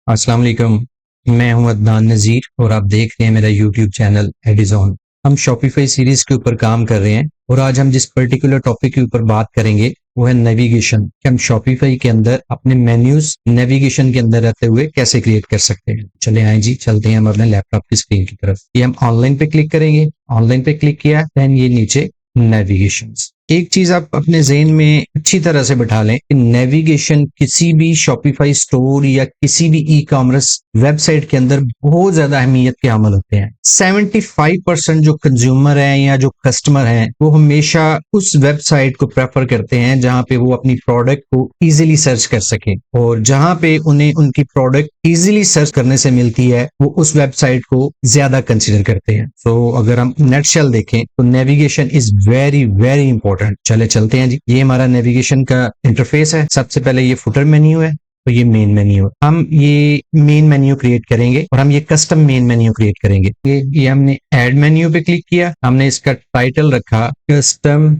अस्सलाम वालेकुम। मैं हूं अदनान नज़ीर और आप देख रहे हैं मेरा यूट्यूब चैनल एडिजॉन। हम शॉपिफाई सीरीज के ऊपर काम कर रहे हैं और आज हम जिस पर्टिकुलर टॉपिक के ऊपर बात करेंगे वो है नेविगेशन कि हम शॉपिफाई के अंदर अपने मेन्यूज नेविगेशन के अंदर रहते हुए कैसे क्रिएट कर सकते हैं। चले आए जी, चलते हैं हम अपने लैपटॉप की स्क्रीन की तरफ। ये हम ऑनलाइन पे क्लिक करेंगे। ऑनलाइन पे क्लिक किया, देन ये नीचे नेविगेशन। एक चीज आप अपने ज़हन में अच्छी तरह से बिठा लें कि नेविगेशन किसी भी शॉपिफाई स्टोर या किसी भी ई कॉमर्स वेबसाइट के अंदर बहुत ज्यादा अहमियत के हामिल होते हैं। 75% जो कंज्यूमर हैं या जो कस्टमर हैं वो हमेशा उस वेबसाइट को प्रेफर करते हैं जहां पे वो अपनी प्रोडक्ट को इजीली सर्च कर सके, और जहां पे उन्हें उनकी प्रोडक्ट इजीली सर्च करने से मिलती है वो उस वेबसाइट को ज्यादा कंसीडर करते हैं। तो अगर हम नेटशेल देखें तो navigation is very very important. चले चलते हैं जी। ये हमारा नेविगेशन का इंटरफेस है। सबसे पहले ये फुटर मेन्यू है, तो ये मेन मेन्यू है। हम ये मेन मेन्यू क्रिएट करेंगे और हम ये कस्टम मेन मेन्यू क्रिएट करेंगे। ये हमने ऐड मेन्यू पे क्लिक किया, हमने इसका टाइटल रखा कस्टम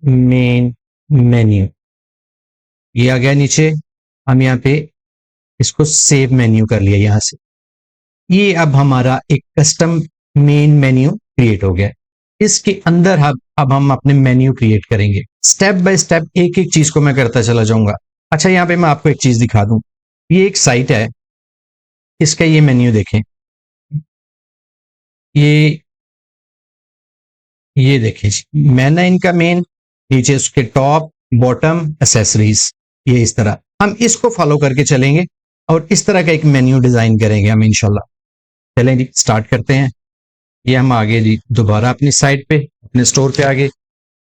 मेन मेन्यू। ये आ गया नीचे। हम यहाँ पे इसको सेव मेन्यू कर लिया यहां से। ये अब हमारा एक कस्टम मेन मेन्यू क्रिएट हो गया। इसके अंदर अब हम अपने मेन्यू क्रिएट करेंगे। स्टेप बाय स्टेप एक एक चीज को मैं करता चला जाऊंगा। अच्छा, यहाँ पे मैं आपको एक चीज दिखा दूं। ये एक साइट है, इसका ये मेन्यू देखें। ये ये देखें, मैंने इनका मेन, नीचे उसके टॉप बॉटम एसेसरीज, ये इस तरह हम इसको फॉलो करके चलेंगे और इस तरह का एक मेन्यू डिजाइन करेंगे हम इंशाल्लाह। चलें जी, स्टार्ट करते हैं। ये हम आगे जी दोबारा अपनी साइट पे अपने स्टोर पे आगे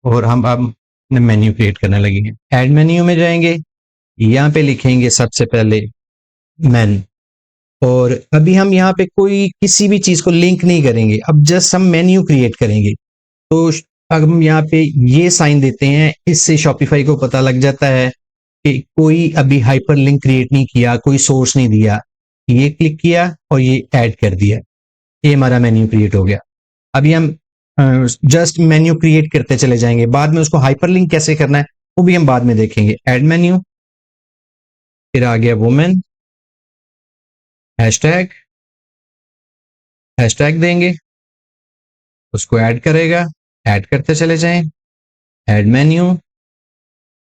और हम अब मेन्यू क्रिएट करने लगेंगे। ऐड मेन्यू में जाएंगे, यहाँ पे लिखेंगे सबसे पहले मेन, और अभी हम यहाँ पे कोई किसी भी चीज को लिंक नहीं करेंगे, अब जस्ट हम मेन्यू क्रिएट करेंगे। तो अब हम यहाँ पे ये साइन देते हैं, इससे शॉपिफाई को पता लग जाता है कि कोई अभी हाइपर लिंक क्रिएट नहीं किया, कोई सोर्स नहीं दिया। ये क्लिक किया और ये ऐड कर दिया, ये हमारा मेन्यू क्रिएट हो गया। अभी हम जस्ट मेन्यू क्रिएट करते चले जाएंगे, बाद में उसको हाइपरलिंक कैसे करना है वो भी हम बाद में देखेंगे। ऐड मेन्यू, फिर आ गया वुमेन, हैशटैग, हैशटैग देंगे, उसको ऐड करेगा, ऐड करते चले जाएं। ऐड मेन्यू,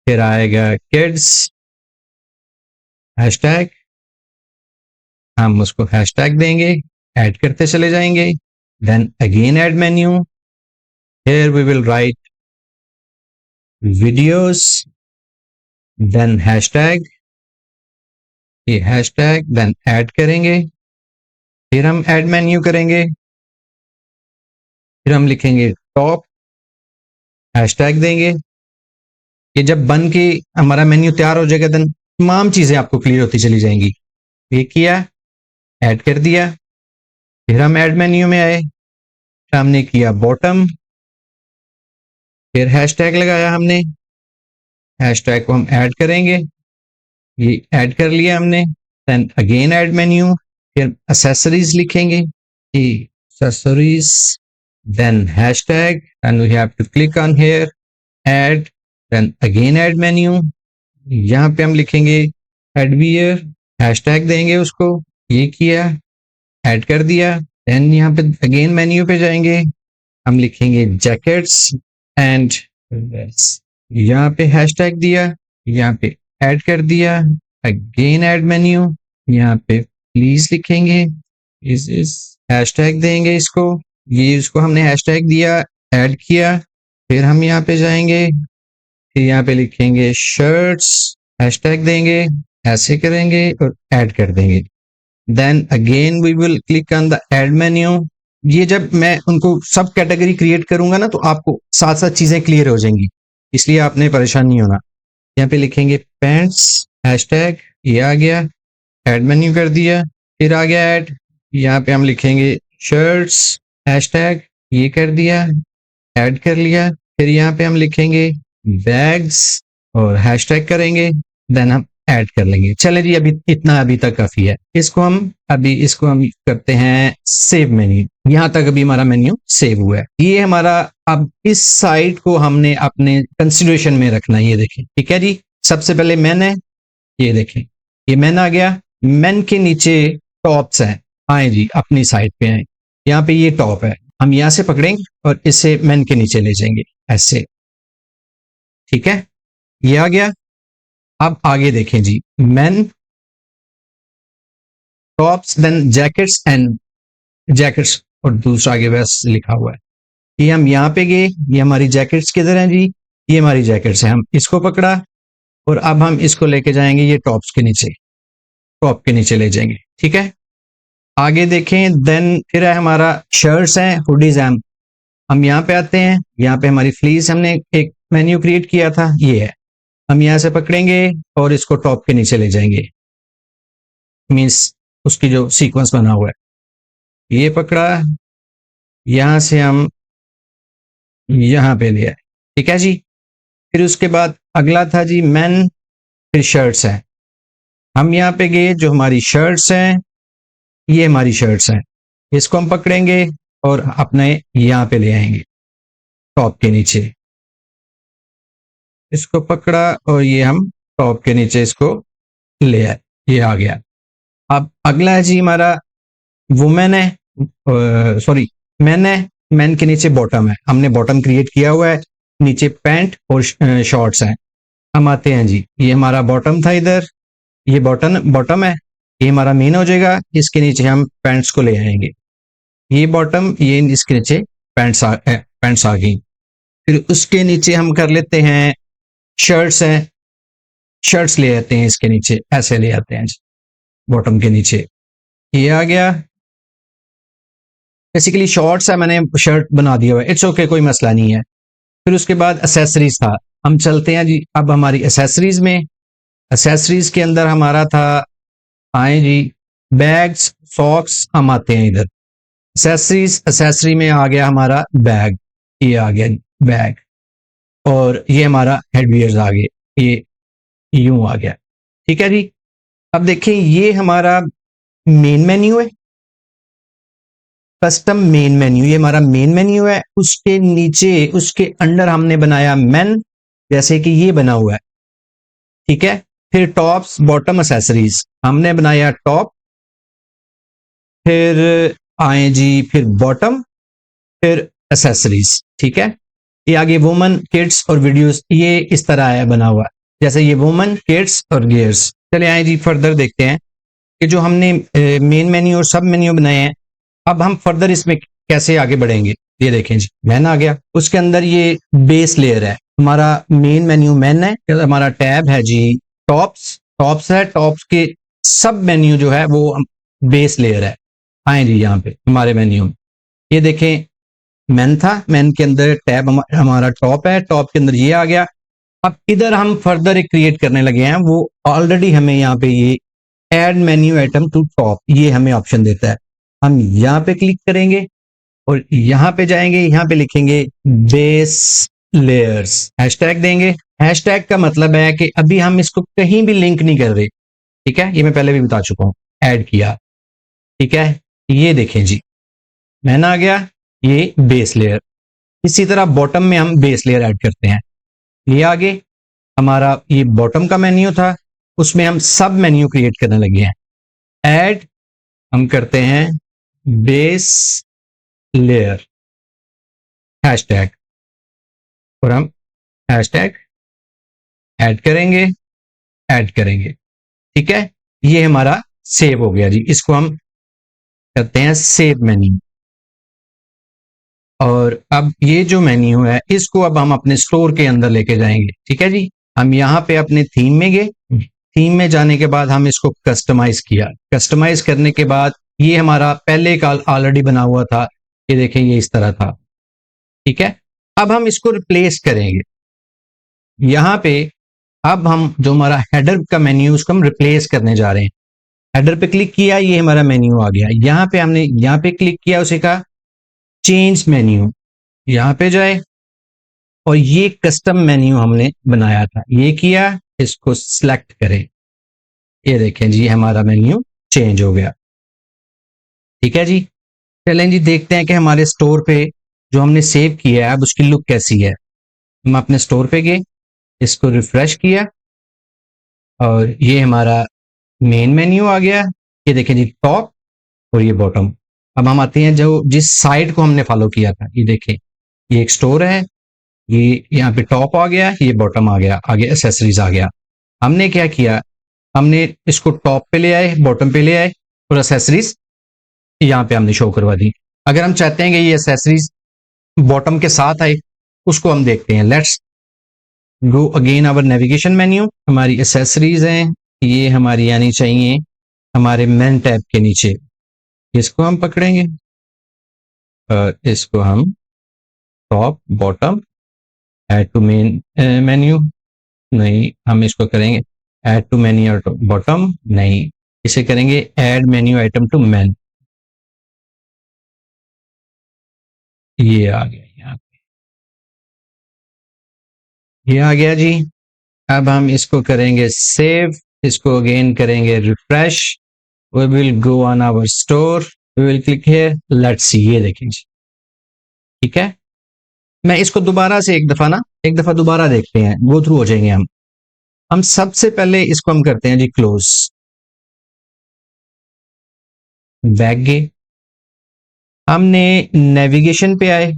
फिर आएगा किड्स, हैशटैग, हम उसको हैशटैग देंगे, ऐड करते चले जाएंगे। Then again add menu, here we will write videos, then hashtag, ये हैशटैग, देन ऐड करेंगे, फिर हम ऐड मेन्यू करेंगे, फिर हम लिखेंगे टॉप, हैशटैग देंगे। ये जब बन के हमारा मेन्यू तैयार हो जाएगा देन तमाम चीजें आपको क्लियर होती चली जाएंगी। ये किया, ऐड कर दिया, फिर हम ऐड मेन्यू में आए, हमने किया बॉटम, फिर हैशटैग लगाया हमने, हैशटैग को हम ऐड करेंगे, ये ऐड कर लिया हमने। देन अगेन ऐड मेन्यू, फिर एक्सेसरीज लिखेंगे, accessories, then hashtag, and we have to click on here, add, then again add menu, यहाँ पे हम लिखेंगे adware, hashtag देंगे उसको, ये किया, ऐड कर दिया। then यहाँ पे अगेन मेन्यू पे जाएंगे, हम लिखेंगे jackets and यहाँ पे हैशटैग दिया, यहाँ पे ऐड कर दिया, अगेन ऐड मेन्यू, यहाँ पे प्लीज लिखेंगे, इस हैशटैग देंगे इसको, ये इसको हमने हैशटैग दिया, ऐड किया, फिर हम यहाँ पे जाएंगे, फिर यहाँ पे लिखेंगे शर्ट्स, हैशटैग देंगे, ऐसे करेंगे और ऐड कर देंगे। Then again we will click on the add menu. ये जब मैं उनको सब कैटेगरी क्रिएट करूंगा ना तो आपको साथ साथ चीजें क्लियर हो जाएंगी, इसलिए आपने परेशान नहीं होना। यहाँ पे लिखेंगे पैंट्स, हैशटैग, ये आ गया, ऐड मेन्यू कर दिया, फिर आ गया ऐड, यहाँ पे हम लिखेंगे शर्ट्स, हैशटैग, ये कर दिया, ऐड कर लिया, फिर यहाँ पे हम लिखेंगे बैग्स और हैशटैग करेंगे, देन हम ऐड कर लेंगे। चले जी, अभी इतना अभी तक काफी है। इसको हम करते हैं सेव मेन्यू। यहाँ तक अभी हमारा मेन्यू सेव हुआ है। ये हमारा, अब इस साइट को हमने अपने कंसिडरेशन में रखना है। ये देखें, ठीक है जी। सबसे पहले मैन है, ये देखें, ये मैन आ गया, मेन के नीचे टॉप्स हैं, आए जी अपनी साइड पे आए, यहाँ पे ये टॉप है, हम यहाँ से पकड़ेंगे और इसे मेन के नीचे ले जाएंगे ऐसे, ठीक है, ये आ गया। अब आगे देखें जी, men tops then jackets and jackets, और दूसरा आगे बस लिखा हुआ है। ये हम यहाँ पे गए, ये हमारी जैकेट्स किधर हैं जी, ये हमारी जैकेट्स हैं, हम इसको पकड़ा और अब हम इसको लेके जाएंगे ये टॉप्स के नीचे, टॉप के नीचे ले जाएंगे, ठीक है। आगे देखें, देन फिर है हमारा शर्ट्स हैं, हुडीज हैं, हम यहाँ पे आते हैं, यहाँ पे हमारी फ्लीस, हमने एक मेन्यू क्रिएट किया था, ये है, हम यहाँ से पकड़ेंगे और इसको टॉप के नीचे ले जाएंगे, मीन्स उसकी जो सीक्वेंस बना हुआ है, ये पकड़ा, यहाँ से हम यहाँ पे ले आए, ठीक है जी। फिर उसके बाद अगला था जी मेन, फिर शर्ट्स हैं, हम यहाँ पे गए, जो हमारी शर्ट्स हैं, ये हमारी शर्ट्स हैं, इसको हम पकड़ेंगे और अपने यहाँ पे ले आएंगे टॉप के नीचे, इसको पकड़ा और ये हम टॉप के नीचे इसको ले आए, ये आ गया। अब अगला है जी हमारा वुमेन है, सॉरी मैन है, मैन के नीचे बॉटम है, हमने बॉटम क्रिएट किया हुआ है, नीचे पैंट और शॉर्ट्स हैं। हम आते हैं जी, ये हमारा बॉटम था इधर, ये बॉटम बॉटम है, ये हमारा मेन हो जाएगा, इसके नीचे हम पैंट्स को ले आएंगे, ये बॉटम, ये इसके नीचे पैंट्स आ गई। फिर उसके नीचे हम कर लेते हैं शर्ट्स हैं, शर्ट्स ले आते हैं इसके नीचे, ऐसे ले आते हैं जी बॉटम के नीचे, ये आ गया। बेसिकली शॉर्ट्स है, मैंने शर्ट बना दिया हुआ है, इट्स ओके, कोई मसला नहीं है। फिर उसके बाद एसेसरीज था, हम चलते हैं जी अब हमारी एसेसरीज में, एसेसरीज के अंदर हमारा था, आए जी बैग्स सॉक्स, हम आते हैं इधर एसेसरीज, एसेसरी में आ गया हमारा बैग, ये आ गया बैग, और ये हमारा हेडवियर्स आ गए, ये यूं आ गया, ठीक है जी। अब देखें, ये हमारा मेन मेन्यू है, कस्टम मेन मेन्यू, ये हमारा मेन मेन्यू है, उसके नीचे उसके अंडर हमने बनाया मेन, जैसे कि ये बना हुआ है, ठीक है। फिर टॉप्स बॉटम एसेसरीज, हमने बनाया टॉप, फिर आए जी फिर बॉटम, फिर एसेसरीज, ठीक है। ये आगे वुमन किड्स और वीडियोस, ये इस तरह है बना हुआ, जैसे ये वुमन किड्स और गियर्स। चले आए जी फर्दर देखते हैं कि जो हमने मेन मेन्यू और सब मेन्यू बनाए हैं, अब हम फर्दर इसमें कैसे आगे बढ़ेंगे। ये देखें जी, मैन आ गया, उसके अंदर ये बेस लेयर है, हमारा मेन मेन्यू मैन है, हमारा टैब है जी टॉप्स, टॉप्स है, टॉप्स के सब मेन्यू जो है वो बेस लेयर है। आए जी यहाँ पे हमारे मेन्यू में, ये देखें मैन था, मैन के अंदर टैब हमारा टॉप है, टॉप के अंदर ये आ गया। अब इधर हम फर्दर एक क्रिएट करने लगे हैं, वो ऑलरेडी हमें यहाँ पे ये add menu item to top, ये हमें ऑप्शन देता है, हम यहाँ पे क्लिक करेंगे और यहाँ पे जाएंगे, यहाँ पे लिखेंगे बेस लेयर्स, हैशटैग देंगे। हैशटैग का मतलब है कि अभी हम इसको कहीं भी लिंक नहीं कर रहे, ठीक है, ये मैं पहले भी बता चुका हूँ, ऐड किया, ठीक है। ये देखें जी, मैंने आ गया ये बेस लेयर, इसी तरह बॉटम में हम बेस लेयर ऐड करते हैं। ये आगे हमारा ये बॉटम का मेन्यू था, उसमें हम सब मेन्यू क्रिएट करने लगे हैं, ऐड हम करते हैं बेस लेयर हैशटैग, और हम हैशटैग ऐड करेंगे, ऐड करेंगे, ठीक है। ये हमारा सेव हो गया जी, इसको हम करते हैं सेव मेन्यू। और अब ये जो मेन्यू है इसको अब हम अपने स्टोर के अंदर लेके जाएंगे, ठीक है जी। हम यहाँ पे अपने थीम में गए, थीम में जाने के बाद हम इसको कस्टमाइज किया, कस्टमाइज करने के बाद ये हमारा पहले का ऑलरेडी बना हुआ था, ये देखें ये इस तरह था, ठीक है। अब हम इसको रिप्लेस करेंगे, यहाँ पे अब हम जो हमारा हेडर का मेन्यू उसको हम रिप्लेस करने जा रहे हैं। हेडर पे क्लिक किया, ये हमारा मेन्यू आ गया, यहाँ पे हमने यहाँ पे क्लिक किया, उसे कहा चेंज मेन्यू, यहाँ पे जाए और ये कस्टम मेन्यू हमने बनाया था, ये किया, इसको सिलेक्ट करें, ये देखें जी हमारा मेन्यू चेंज हो गया, ठीक है जी। चलें जी देखते हैं कि हमारे स्टोर पे जो हमने सेव किया है अब उसकी लुक कैसी है। हम अपने स्टोर पे गए, इसको रिफ्रेश किया और ये हमारा मेन मेन्यू आ गया, ये देखें जी टॉप और ये बॉटम। अब हम आते हैं जो जिस साइड को हमने फॉलो किया था, ये देखें ये एक स्टोर है, ये यहाँ पे टॉप आ गया, ये बॉटम आ गया, आगे एसेसरीज आ गया। हमने क्या किया, हमने इसको टॉप पे ले आए, बॉटम पे ले आए और एसेसरीज यहाँ पे हमने शो करवा दी। अगर हम चाहते हैं कि ये एसेसरीज बॉटम के साथ आए, उसको हम देखते हैं। Let's go again our navigation menu. हमारी एसेसरीज हैं, ये हमारी आनी चाहिए हमारे मेन टैब के नीचे। इसको हम पकड़ेंगे और इसको हम top bottom add to main menu, नहीं हम इसको करेंगे ऐड टू मेन्यू बॉटम, नहीं इसे करेंगे add menu item to main. ये आ गया, यहाँ ये आ गया जी। अब हम इसको करेंगे सेव, इसको अगेन करेंगे refresh, we will go on our store, we will click here, let's see, ये देखें जी, ठीक है। मैं इसको दोबारा से एक दफा दोबारा देखते हैं, गो थ्रू हो जाएंगे हम सबसे पहले इसको हम करते हैं जी क्लोज, बैक गए, हमने नेविगेशन पे आए,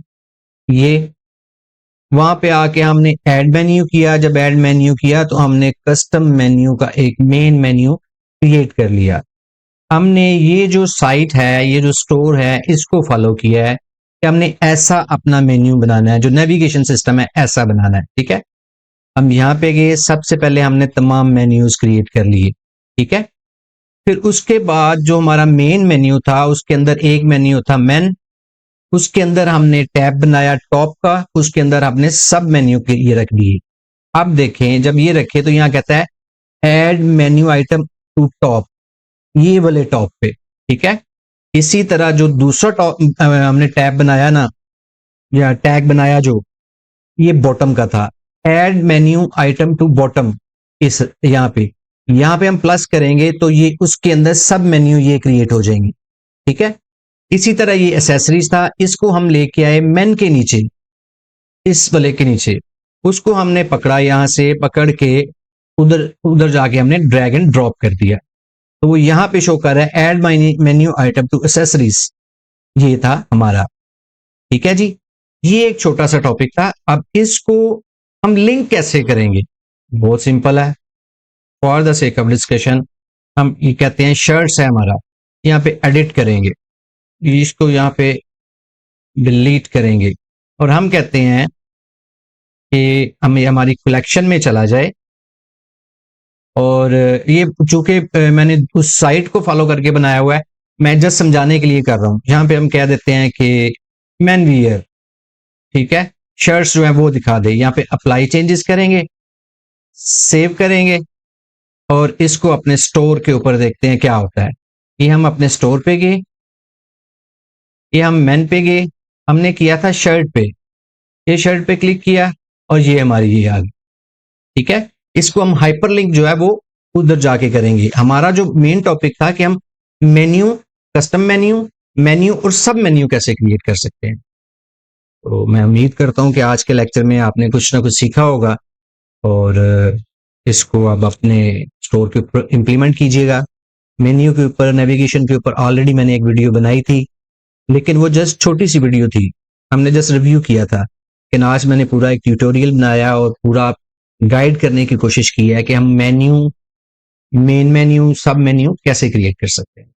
ये वहां पे आके हमने ऐड मेन्यू किया। जब ऐड मेन्यू किया तो हमने कस्टम मेन्यू का एक मेन मेन्यू क्रिएट कर लिया। हमने ये जो साइट है, ये जो स्टोर है, इसको फॉलो किया है कि हमने ऐसा अपना मेन्यू बनाना है, जो नेविगेशन सिस्टम है ऐसा बनाना है, ठीक है। हम यहाँ पे गए, सबसे पहले हमने तमाम मेन्यूज क्रिएट कर लिए, ठीक है। फिर उसके बाद जो हमारा मेन मेन्यू था, उसके अंदर एक मेन्यू था मेन, उसके अंदर हमने टैब बनाया टॉप का, उसके अंदर हमने सब मेन्यू के ये रख दिए। अब देखें जब ये रखे तो यहाँ कहता है add menu item to top, ये वाले टॉप पे, ठीक है। इसी तरह जो दूसरा टॉप हमने टैब बनाया ना, या टैग बनाया जो, ये बॉटम का था, add menu item to bottom, इस यहाँ पे हम प्लस करेंगे तो ये उसके अंदर सब मेन्यू ये क्रिएट हो जाएंगे, ठीक है। इसी तरह ये एसेसरीज था, इसको हम लेके आए मेन के नीचे, इस वाले के नीचे, उसको हमने पकड़ा, यहां से पकड़ के उधर उधर जाके हमने ड्रैग एंड ड्रॉप कर दिया, तो वो यहां पे शो कर रहा है add menu item to accessories, ये था हमारा, ठीक है जी। ये एक छोटा सा टॉपिक था। अब इसको हम लिंक कैसे करेंगे, बहुत सिंपल है। For the sake of discussion हम ये कहते हैं शर्ट्स है हमारा, यहाँ पे एडिट करेंगे, इसको यहाँ पे डिलीट करेंगे और हम कहते हैं कि हमें हमारी कलेक्शन में चला जाए, और ये चूंकि मैंने उस साइट को फॉलो करके बनाया हुआ है, मैं जस्ट समझाने के लिए कर रहा हूं। यहाँ पे हम कह देते हैं कि मैन वियर, ठीक है, शर्ट्स जो है वो दिखा दे। यहाँ पे अप्लाई चेंजेस करेंगे, सेव करेंगे और इसको अपने स्टोर के ऊपर देखते हैं क्या होता है। ये हम अपने स्टोर पे गए, ये हम मेन पे गए, हमने किया था शर्ट पे, ये शर्ट पे क्लिक किया और ये हमारी ये आ गई, ठीक है। इसको हम हाइपरलिंक जो है वो उधर जाके करेंगे। हमारा जो मेन टॉपिक था कि हम मेन्यू, कस्टम मेन्यू, मेन्यू और सब मेन्यू कैसे क्रिएट कर सकते हैं। तो मैं उम्मीद करता हूं कि आज के लेक्चर में आपने कुछ ना कुछ सीखा होगा और इसको आप अपने स्टोर के ऊपर इम्प्लीमेंट कीजिएगा। मेन्यू के ऊपर, नेविगेशन के ऊपर ऑलरेडी मैंने एक वीडियो बनाई थी, लेकिन वो जस्ट छोटी सी वीडियो थी, हमने जस्ट रिव्यू किया था। लेकिन आज मैंने पूरा एक ट्यूटोरियल बनाया और पूरा गाइड करने की कोशिश की है कि हम मेन्यू, मेन मेन्यू, सब मेन्यू कैसे क्रिएट कर सकते हैं।